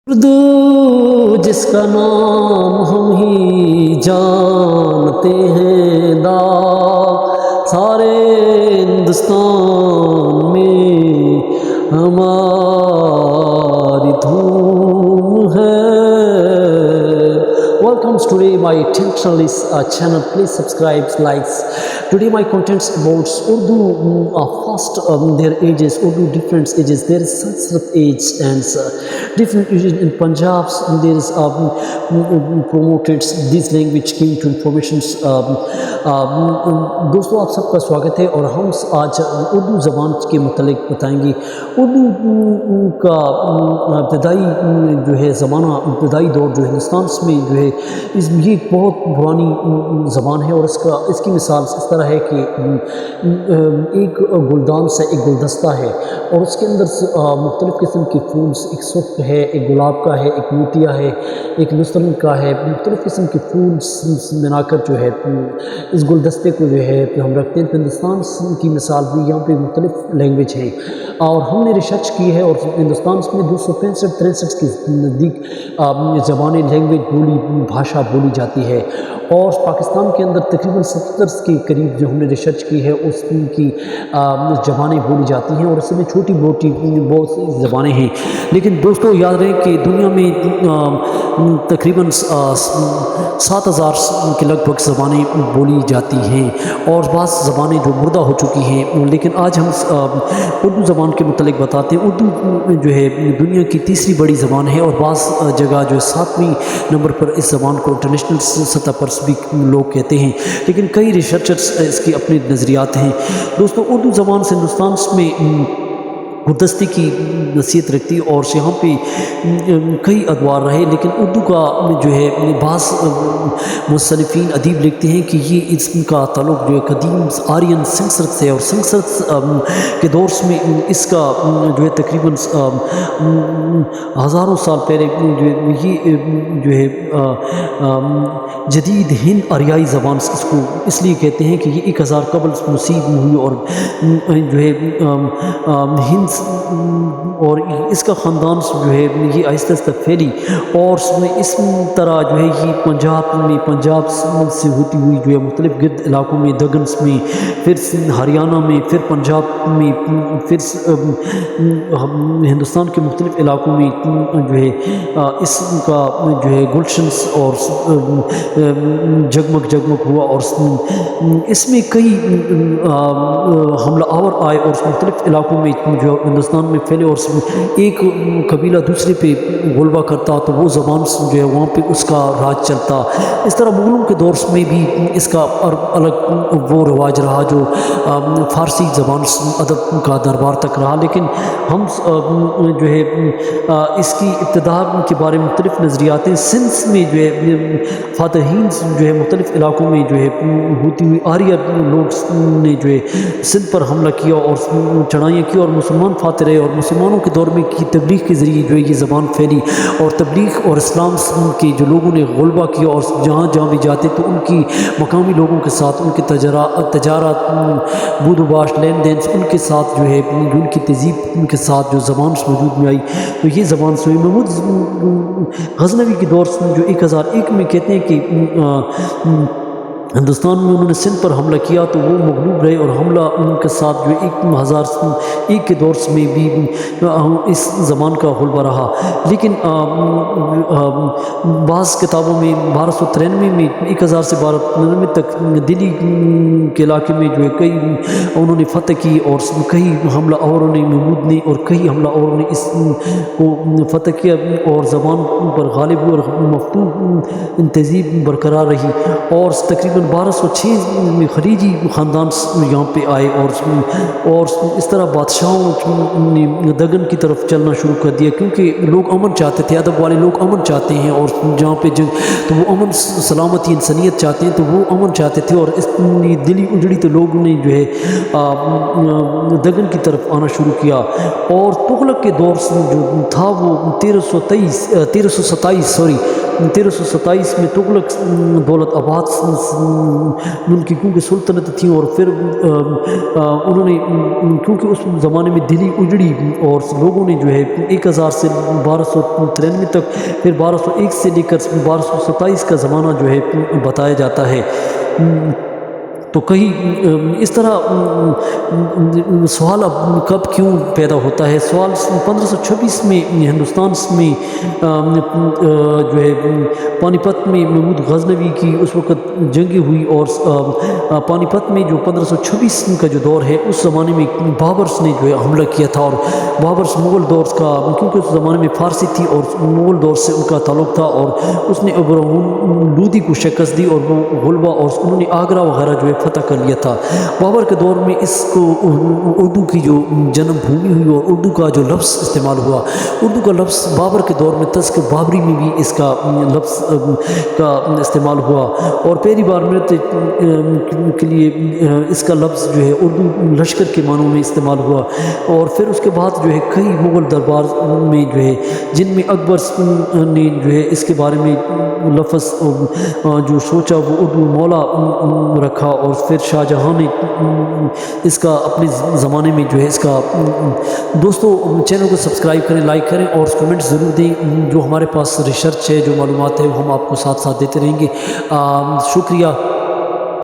اردو جس کا نام ہم ہی جانتے ہیں، سارے ہندوستان میں ہماری دھوم ہے۔ Welcomes today my intentionalist channel. Please subscribe, likes. Today my contents about Urdu first their ages, Urdu different ages. There is Sanskrit age and different ages in Punjab. There is promoted this language came to informations. دوستو آپ سب کا سواگت ہے اور ہم آج اردو زبان کے متعلق بتائیں گے۔ اردو کا ابتدائی جو ہے زمانہ، ابتدائی دور جو ہندوستان میں جو ہے یہ بہت پرانی زبان ہے، اور اس کی مثال اس طرح ہے کہ ایک گلدان سے ایک گلدستہ ہے، اور اس کے اندر مختلف قسم کے پھولز، ایک سرخ ہے، ایک گلاب کا ہے، ایک موتیا ہے، ایک نسترن کا ہے، مختلف قسم کے پھولز ملا کر جو ہے اس گلدستے کو جو ہے ہم رکھتے ہیں۔ ہندوستان کی مثال بھی یہاں پہ مختلف لینگویج ہے، اور ہم نے ریسرچ کی ہے، اور ہندوستان میں 265-63 کے نزدیک زبانیں، لینگویج بھاشا بولی جاتی ہے، اور پاکستان کے اندر تقریباً 70 کے قریب جو ہم نے ریسرچ کی ہے اس کی زبانیں بولی جاتی ہیں، اور اس میں چھوٹی موٹی بہت سی زبانیں ہیں۔ لیکن دوستو یاد رہے کہ دنیا میں تقریباً 7000 کے لگ بھگ زبانیں بولی جاتی ہیں، اور بعض زبانیں جو مردہ ہو چکی ہیں۔ لیکن آج ہم اردو زبان کے متعلق بتاتے ہیں۔ اردو جو ہے دنیا کی تیسری بڑی زبان ہے، اور بعض جگہ جو 7ویں نمبر پر اس زبان کو انٹرنیشنل سطح پر بھی لوگ کہتے ہیں، لیکن کئی ریسرچرز اس کے اپنے نظریات ہیں۔ دوستو اردو زبان سے ہندوستان میں گلدستے کی نصیحت رکھتی ہے، اور یہاں پہ کئی ادوار رہے، لیکن اردو کا جو ہے بعض مصنفین ادیب لکھتے ہیں کہ یہ اس کا تعلق جو ہے قدیم آرین سنسکرت سے، اور سنسکرت کے دور میں اس کا جو ہے تقریباً ہزاروں سال پہلے یہ جو ہے جدید ہند آریائی زبان اس کو اس لیے کہتے ہیں کہ یہ 1000 قبل مسیح ہوئی، اور جو ہے ہند اور اس کا خاندان جو ہے یہ آہستہ آہستہ پھیلی، اور اس طرح جو ہے یہ پنجاب سے ہوتی ہوئی جو ہے مختلف گرد علاقوں میں، دگنس میں، پھر ہریانہ میں، پھر پنجاب میں، پھر ہندوستان کے مختلف علاقوں میں جو ہے اس کا جو ہے گلشنس اور جگمگ ہوا، اور اس میں کئی حملہ آور آئے، اور مختلف علاقوں میں جو ہندوستان میں پھیلے، اور ایک قبیلہ دوسرے پہ غلبہ کرتا تو وہ زبان جو ہے وہاں پہ اس کا راج چلتا۔ اس طرح مغلوں کے دور میں بھی اس کا الگ وہ رواج رہا جو فارسی زبان ادب کا دربار تک رہا، لیکن ہم جو ہے اس کی ابتدا کے بارے میں مختلف نظریات ہیں۔ سندھ میں جو ہے فاتحین جو ہے مختلف علاقوں میں جو ہے ہوتی ہوئی آریہ لوگ نے جو ہے سندھ پر حملہ کیا اور چڑھائیاں کی، اور مسلمان فاتح رہے، اور مسلمانوں کے دور میں کی تبلیغ کے ذریعے جو ہے یہ زبان پھیلی، اور تبلیغ اور اسلام کے جو لوگوں نے غلبہ کیا، اور جہاں بھی جاتے تو ان کی مقامی لوگوں کے ساتھ ان کی تجارت، بود و باش، لین دین ان کے ساتھ جو ہے ان کی تہذیب کے ساتھ جو زبان وجود میں آئی، تو یہ زبان سوئی محمود غزنوی کے دور جو 1001 میں کہتے ہیں کہ ہندوستان میں انہوں نے سندھ پر حملہ کیا تو وہ مغلوب رہے، اور حملہ ان کے ساتھ جو 1001 کے دور میں بھی اس زبان کا غلبہ رہا۔ لیکن بعض کتابوں میں 1293 میں 1000 سے 1299 تک دلی کے علاقے میں جو ہے کئی انہوں نے فتح کی، اور کئی حملہ آوروں نے محمود نے اور کئی حملہ آوروں نے اس کو فتح کیا، اور زبان پر غالب ہوئے، اور مفتوح تہذیب برقرار رہی، اور تقریباً 1206 میں خلیجی خاندان یہاں پہ آئے، اور اس طرح بادشاہوں نے دگن کی طرف چلنا شروع کر دیا، کیونکہ لوگ امن چاہتے تھے، ادب والے لوگ امن چاہتے ہیں، اور جہاں پہ تو وہ امن، سلامتی، انسانیت چاہتے ہیں، تو وہ امن چاہتے تھے، اور اس دلی اجڑی تو لوگوں نے جو ہے دگن کی طرف آنا شروع کیا، اور تغلق کے دور سے جو تھا وہ 1327 1327 میں تغلق دولت آباد منققوں کی سلطنت تھی، اور پھر انہوں نے کیونکہ اس زمانے میں دلی اجڑی اور لوگوں نے جو ہے 1000 سے 1293 تک، پھر 1201 سے لے کر 1227 کا زمانہ جو ہے بتایا جاتا ہے۔ تو کہیں اس طرح سوال اب کب کیوں پیدا ہوتا ہے؟ سوال 1526 میں ہندوستان میں جو ہے پانی پت میں محمود غزنوی کی اس وقت جنگیں ہوئی، اور پانی پت میں جو 1526 کا جو دور ہے اس زمانے میں بابر نے جو ہے حملہ کیا تھا، اور بابر مغل دور کا، کیونکہ اس زمانے میں فارسی تھی اور مغل دور سے ان کا تعلق تھا، اور اس نے ابراہیم لودھی کو شکست دی اور وہ غلبہ، اور انہوں نے آگرہ وغیرہ جو ہے فتح کر لیا تھا۔ بابر کے دور میں اس کو اردو کی جو جنم بھومی ہوئی اور اردو کا جو لفظ استعمال ہوا، اردو کا لفظ بابر کے دور میں تذکر بابری میں بھی اس کا لفظ کا استعمال ہوا، اور پہلی بار مرت کے لیے اس کا لفظ جو ہے اردو لشکر کے معنوں میں استعمال ہوا، اور پھر اس کے بعد جو ہے کئی مغل دربار میں جو ہے جن میں اکبر نے جو ہے اس کے بارے میں لفظ جو سوچا وہ اردو مولا رکھا، اور پھر شاہ جہاں نے اس کا اپنے زمانے میں جو ہے اس کا دوستو چینل کو سبسکرائب کریں، لائک کریں اور کمنٹ ضرور دیں۔ جو ہمارے پاس ریسرچ ہے، جو معلومات ہے وہ ہم آپ کو ساتھ ساتھ دیتے رہیں گے۔ شکریہ۔